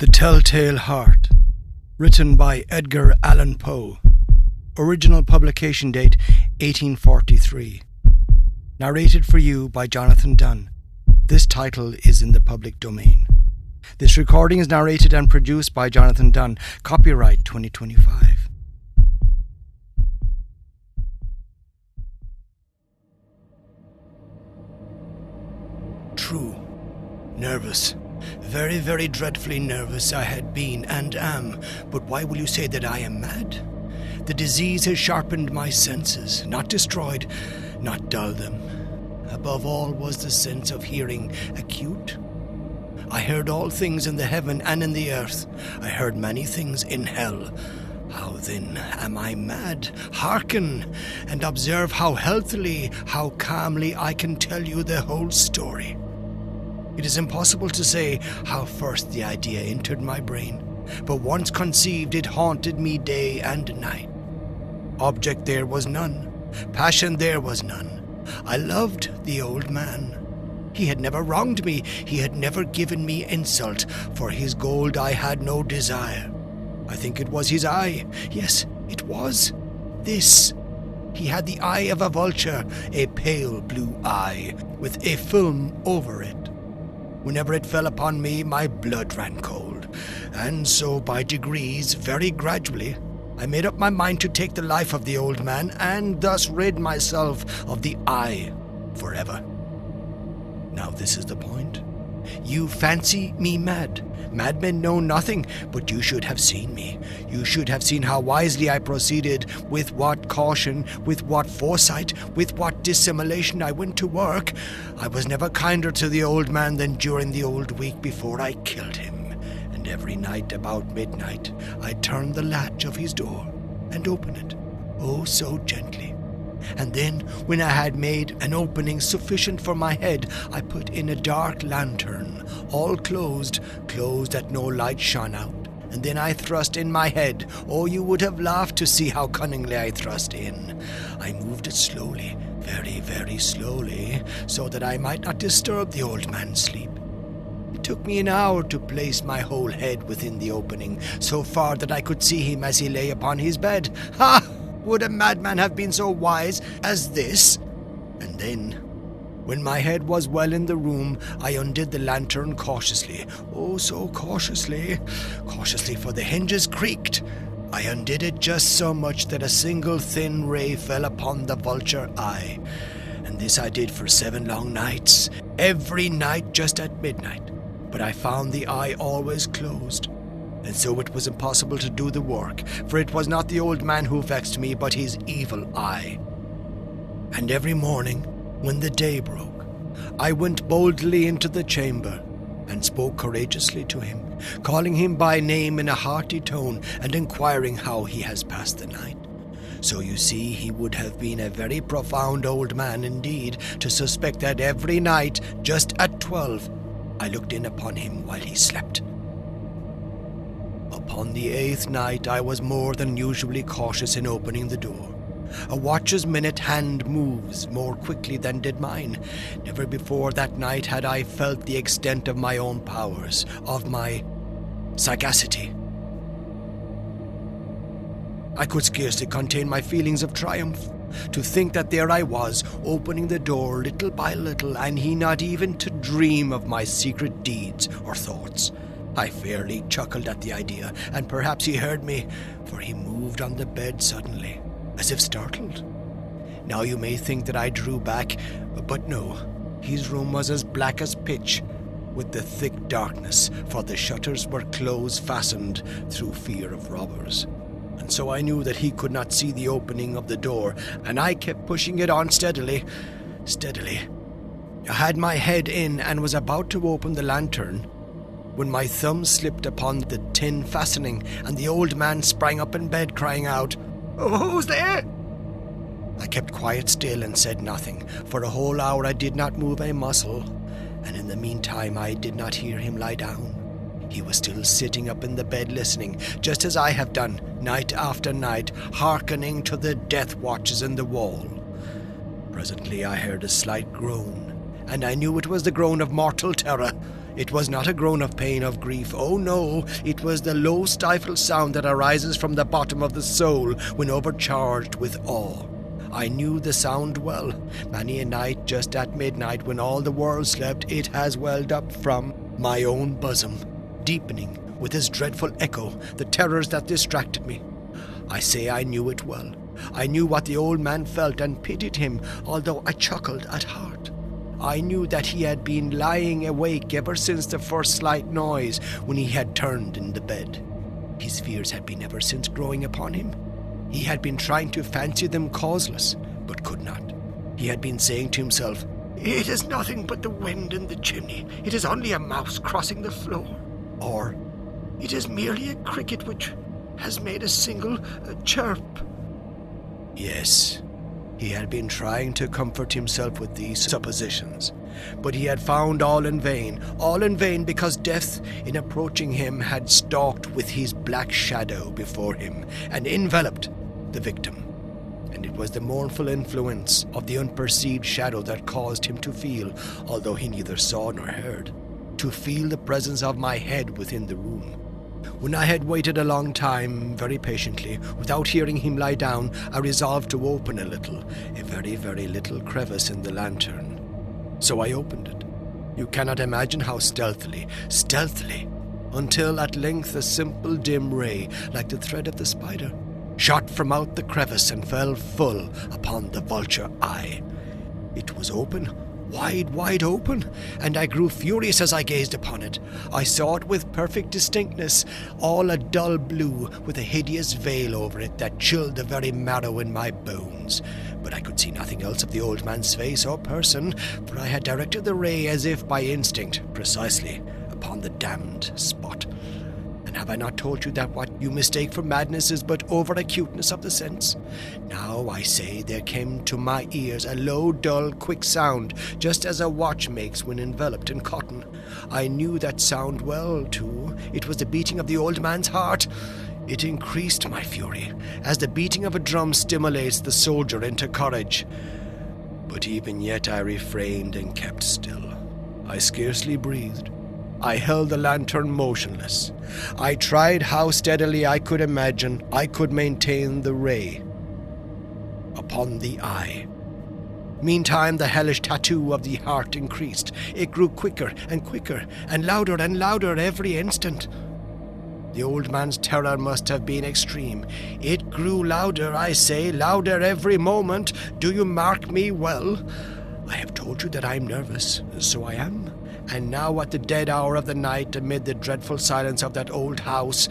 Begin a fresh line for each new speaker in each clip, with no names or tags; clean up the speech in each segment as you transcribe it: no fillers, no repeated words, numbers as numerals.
The Telltale Heart, written by Edgar Allan Poe. Original publication date 1843. Narrated for you by Jonathan Dunn. This title is in the public domain. This recording is narrated and produced by Jonathan Dunn. Copyright 2025. True. Nervous. Very, very dreadfully nervous I had been and am, but why will you say that I am mad? The disease has sharpened my senses, not destroyed, not dulled them. Above all was the sense of hearing acute. I heard all things in the heaven and in the earth. I heard many things in hell. How then am I mad? Hearken, and observe how healthily, how calmly I can tell you the whole story. It is impossible to say how first the idea entered my brain, but once conceived it haunted me day and night. Object there was none, passion there was none. I loved the old man. He had never wronged me, he had never given me insult. For his gold I had no desire. I think it was his eye. Yes, it was. This. He had the eye of a vulture, a pale blue eye, with a film over it. Whenever it fell upon me, my blood ran cold, and so by degrees, very gradually, I made up my mind to take the life of the old man, and thus rid myself of the eye forever. Now this is the point. You fancy me mad. Madmen know nothing, but you should have seen me. You should have seen how wisely I proceeded, with what caution, with what foresight, with what dissimulation I went to work. I was never kinder to the old man than during the old week before I killed him. And every night about midnight, I turned the latch of his door and opened it, oh so gently. And then, when I had made an opening sufficient for my head, I put in a dark lantern, all closed that no light shone out. And then I thrust in my head. Oh, you would have laughed to see how cunningly I thrust in. I moved it slowly, very, very slowly, so that I might not disturb the old man's sleep. It took me an hour to place my whole head within the opening, so far that I could see him as he lay upon his bed. Ha! Would a madman have been so wise as this? And then, when my head was well in the room, I undid the lantern cautiously. Oh, so cautiously. Cautiously, for the hinges creaked. I undid it just so much that a single thin ray fell upon the vulture eye. And this I did for 7 long nights, every night just at midnight. But I found the eye always closed. And so it was impossible to do the work, for it was not the old man who vexed me, but his evil eye. And every morning, when the day broke, I went boldly into the chamber, and spoke courageously to him, calling him by name in a hearty tone, and inquiring how he has passed the night. So you see, he would have been a very profound old man indeed, to suspect that every night, just at 12, I looked in upon him while he slept. Upon the 8th night I was more than usually cautious in opening the door. A watch's minute hand moves more quickly than did mine. Never before that night had I felt the extent of my own powers, of my sagacity. I could scarcely contain my feelings of triumph. To think that there I was, opening the door little by little, and he not even to dream of my secret deeds or thoughts. I fairly chuckled at the idea, and perhaps he heard me, for he moved on the bed suddenly, as if startled. Now you may think that I drew back, but no. His room was as black as pitch, with the thick darkness, for the shutters were close fastened through fear of robbers. And so I knew that he could not see the opening of the door, and I kept pushing it on steadily. I had my head in and was about to open the lantern, when my thumb slipped upon the tin fastening, and the old man sprang up in bed, crying out, "Oh, who's there?" I kept quite still and said nothing. For a whole hour I did not move a muscle, and in the meantime I did not hear him lie down. He was still sitting up in the bed listening, just as I have done, night after night, hearkening to the death watches in the wall. Presently I heard a slight groan, and I knew it was the groan of mortal terror. It was not a groan of pain, of grief. Oh no, it was the low stifled sound that arises from the bottom of the soul when overcharged with awe. I knew the sound well. Many a night, just at midnight, when all the world slept, it has welled up from my own bosom, deepening with its dreadful echo the terrors that distracted me. I say I knew it well. I knew what the old man felt and pitied him, although I chuckled at heart. I knew that he had been lying awake ever since the first slight noise when he had turned in the bed. His fears had been ever since growing upon him. He had been trying to fancy them causeless, but could not. He had been saying to himself, "It is nothing but the wind in the chimney. It is only a mouse crossing the floor." Or, "It is merely a cricket which has made a single chirp." Yes, he had been trying to comfort himself with these suppositions, but he had found all in vain because death, in approaching him, had stalked with his black shadow before him and enveloped the victim. And it was the mournful influence of the unperceived shadow that caused him to feel, although he neither saw nor heard, to feel the presence of my head within the room. When I had waited a long time, very patiently, without hearing him lie down, I resolved to open a very, very little crevice in the lantern. So I opened it. You cannot imagine how stealthily, until at length a simple dim ray, like the thread of the spider, shot from out the crevice and fell full upon the vulture eye. It was open, wide open, and I grew furious as I gazed upon it. I saw it with perfect distinctness, all a dull blue, with a hideous veil over it that chilled the very marrow in my bones. But I could see nothing else of the old man's face or person, for I had directed the ray as if by instinct, precisely upon the damned spot. And have I not told you that what you mistake for madness is but over-acuteness of the sense? Now, I say, there came to my ears a low, dull, quick sound, just as a watch makes when enveloped in cotton. I knew that sound well, too. It was the beating of the old man's heart. It increased my fury, as the beating of a drum stimulates the soldier into courage. But even yet I refrained and kept still. I scarcely breathed. I held the lantern motionless. I tried how steadily I could imagine I could maintain the ray upon the eye. Meantime, the hellish tattoo of the heart increased. It grew quicker, and louder every instant. The old man's terror must have been extreme. It grew louder, I say, louder every moment. Do you mark me well? I have told you that I am nervous, so I am. And now at the dead hour of the night, amid the dreadful silence of that old house,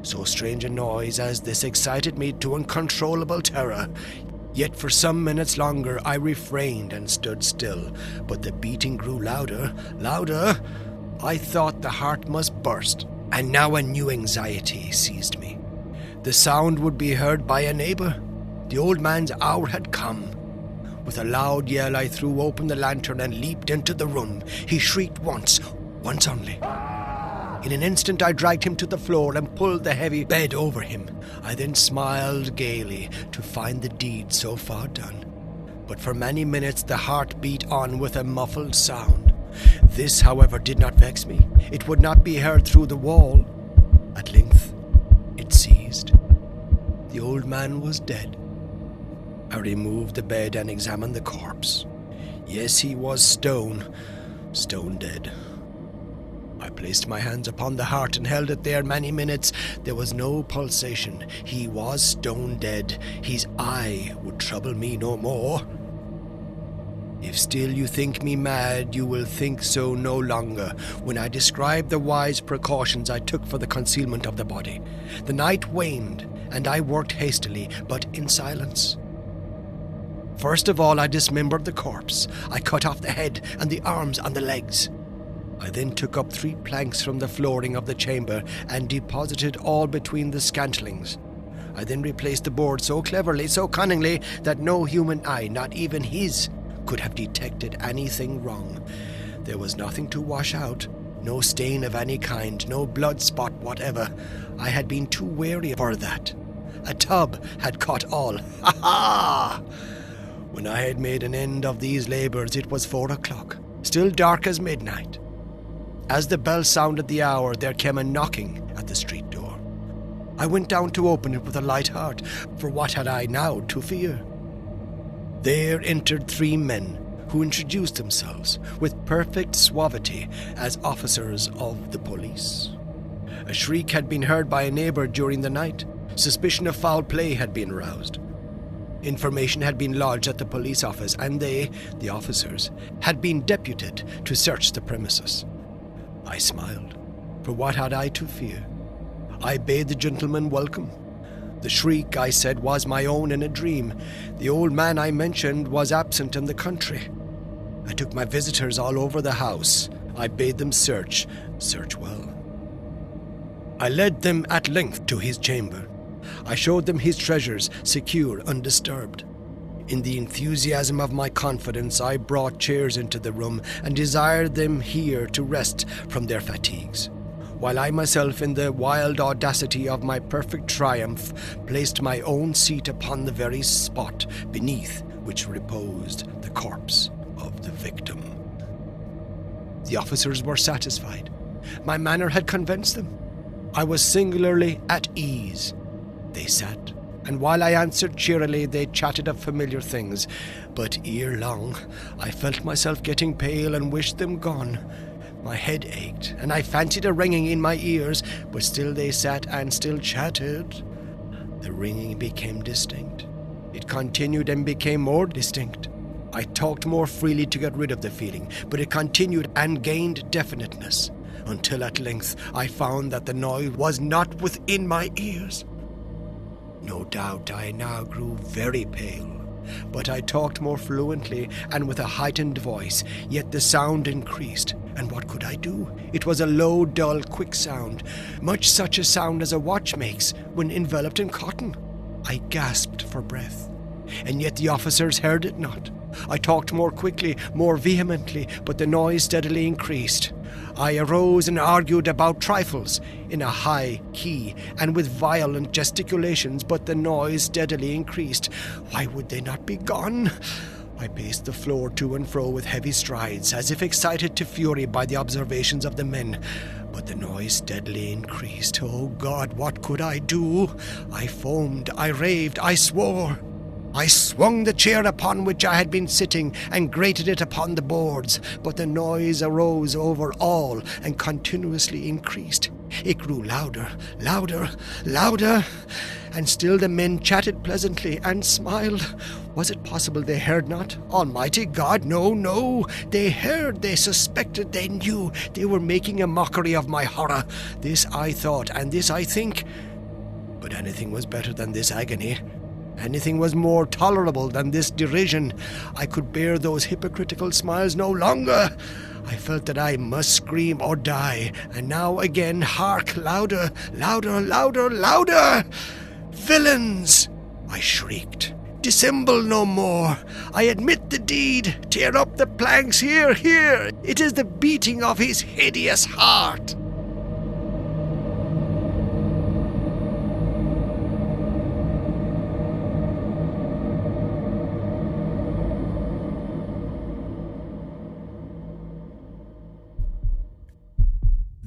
so strange a noise as this excited me to uncontrollable terror. Yet for some minutes longer I refrained and stood still, but the beating grew louder. I thought the heart must burst, and now a new anxiety seized me. The sound would be heard by a neighbour. The old man's hour had come. With a loud yell, I threw open the lantern and leaped into the room. He shrieked once only. In an instant, I dragged him to the floor and pulled the heavy bed over him. I then smiled gaily to find the deed so far done. But for many minutes, the heart beat on with a muffled sound. This, however, did not vex me. It would not be heard through the wall. At length, it ceased. The old man was dead. I removed the bed and examined the corpse. Yes, he was stone dead. I placed my hands upon the heart and held it there many minutes. There was no pulsation. He was stone dead. His eye would trouble me no more. If still you think me mad, you will think so no longer when I describe the wise precautions I took for the concealment of the body. The night waned, and I worked hastily, but in silence. First of all, I dismembered the corpse. I cut off the head and the arms and the legs. I then took up 3 planks from the flooring of the chamber and deposited all between the scantlings. I then replaced the board so cleverly, so cunningly, that no human eye, not even his, could have detected anything wrong. There was nothing to wash out, no stain of any kind, no blood spot whatever. I had been too wary for that. A tub had caught all. Ha ha! When I had made an end of these labours, it was 4 o'clock, still dark as midnight. As the bell sounded the hour, there came a knocking at the street door. I went down to open it with a light heart, for what had I now to fear? There entered 3 men who introduced themselves with perfect suavity as officers of the police. A shriek had been heard by a neighbour during the night. Suspicion of foul play had been aroused. Information had been lodged at the police office, and they, the officers, had been deputed to search the premises. I smiled, for what had I to fear? I bade the gentleman welcome. The shriek, I said, was my own in a dream. The old man I mentioned was absent in the country. I took my visitors all over the house. I bade them search well. I led them at length to his chamber. I showed them his treasures, secure, undisturbed. In the enthusiasm of my confidence, I brought chairs into the room and desired them here to rest from their fatigues, while I myself, in the wild audacity of my perfect triumph, placed my own seat upon the very spot beneath which reposed the corpse of the victim. The officers were satisfied. My manner had convinced them. I was singularly at ease. They sat, and while I answered cheerily, they chatted of familiar things. But ere long, I felt myself getting pale and wished them gone. My head ached, and I fancied a ringing in my ears, but still they sat and still chatted. The ringing became distinct. It continued and became more distinct. I talked more freely to get rid of the feeling, but it continued and gained definiteness, until at length I found that the noise was not within my ears. No doubt I now grew very pale, but I talked more fluently and with a heightened voice, yet the sound increased, and what could I do? It was a low, dull, quick sound, much such a sound as a watch makes when enveloped in cotton. I gasped for breath, and yet the officers heard it not. I talked more quickly, more vehemently, but the noise steadily increased. I arose and argued about trifles in a high key and with violent gesticulations, but the noise steadily increased. Why would they not be gone? I paced the floor to and fro with heavy strides, as if excited to fury by the observations of the men. But the noise steadily increased. Oh God, what could I do? I foamed, I raved, I swore. I swung the chair upon which I had been sitting and grated it upon the boards, but the noise arose over all and continuously increased. It grew louder, louder, louder, and still the men chatted pleasantly and smiled. Was it possible they heard not? Almighty God, no, no. They heard, they suspected, they knew. They were making a mockery of my horror. This I thought, and this I think. But anything was better than this agony. Anything was more tolerable than this derision. I could bear those hypocritical smiles no longer. I felt that I must scream or die. And now again, hark, louder, louder, louder, louder! Villains! I shrieked. Dissemble no more. I admit the deed. Tear up the planks. Here, here. It is the beating of his hideous heart.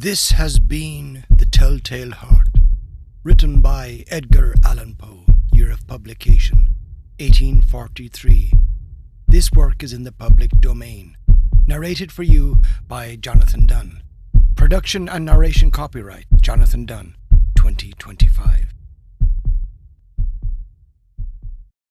This has been The Telltale Heart, written by Edgar Allan Poe, year of publication, 1843. This work is in the public domain. Narrated for you by Jonathan Dunn. Production and narration copyright, Jonathan Dunn, 2025.